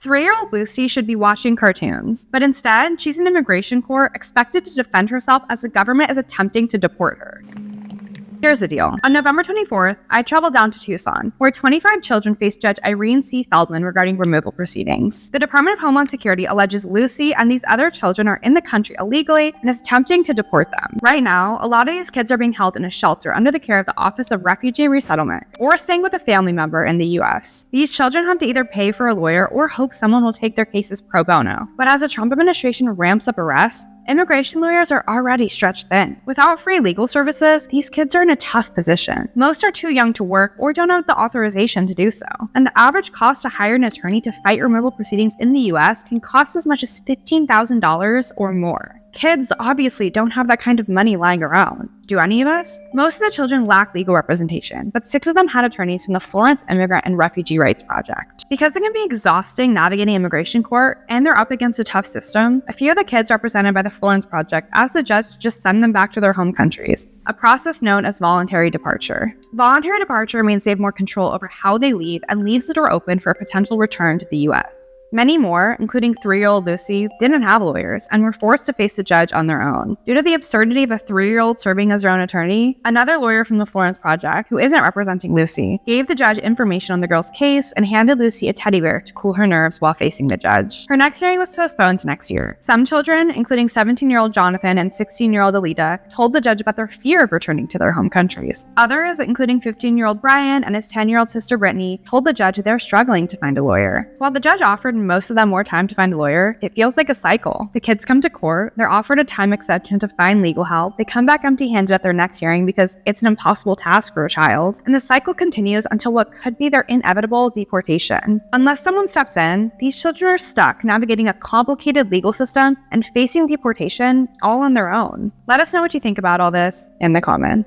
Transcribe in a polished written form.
3-year-old Lucy should be watching cartoons, but instead, she's in immigration court expected to defend herself as the government is attempting to deport her. Here's the deal. On November 24th, I traveled down to Tucson, where 25 children faced Judge Irene C. Feldman regarding removal proceedings. The Department of Homeland Security alleges Lucy and these other children are in the country illegally and is attempting to deport them. Right now, a lot of these kids are being held in a shelter under the care of the Office of Refugee Resettlement, or staying with a family member in the U.S. These children have to either pay for a lawyer or hope someone will take their cases pro bono. But as the Trump administration ramps up arrests, immigration lawyers are already stretched thin. Without free legal services, these kids are in a tough position. Most are too young to work or don't have the authorization to do so. And the average cost to hire an attorney to fight removal proceedings in the US can cost as much as $15,000 or more. Kids obviously don't have that kind of money lying around. Do any of us? Most of the children lack legal representation, but 6 of them had attorneys from the Florence Immigrant and Refugee Rights Project. Because it can be exhausting navigating immigration court, and they're up against a tough system, a few of the kids represented by the Florence Project asked the judge to just send them back to their home countries, a process known as voluntary departure. Voluntary departure means they have more control over how they leave and leaves the door open for a potential return to the US. Many more, including 3-year-old Lucy, didn't have lawyers and were forced to face the judge on their own. Due to the absurdity of a 3-year-old serving as their own attorney, another lawyer from the Florence Project, who isn't representing Lucy, gave the judge information on the girl's case and handed Lucy a teddy bear to cool her nerves while facing the judge. Her next hearing was postponed to next year. Some children, including 17-year-old Jonathan and 16-year-old Alita, told the judge about their fear of returning to their home countries. Others, including 15-year-old Brian and his 10-year-old sister Brittany, told the judge they're struggling to find a lawyer. While the judge offered most of them more time to find a lawyer, it feels like a cycle. The kids come to court, they're offered a time extension to find legal help, they come back empty-handed at their next hearing because it's an impossible task for a child, and the cycle continues until what could be their inevitable deportation. Unless someone steps in, these children are stuck navigating a complicated legal system and facing deportation all on their own. Let us know what you think about all this in the comments.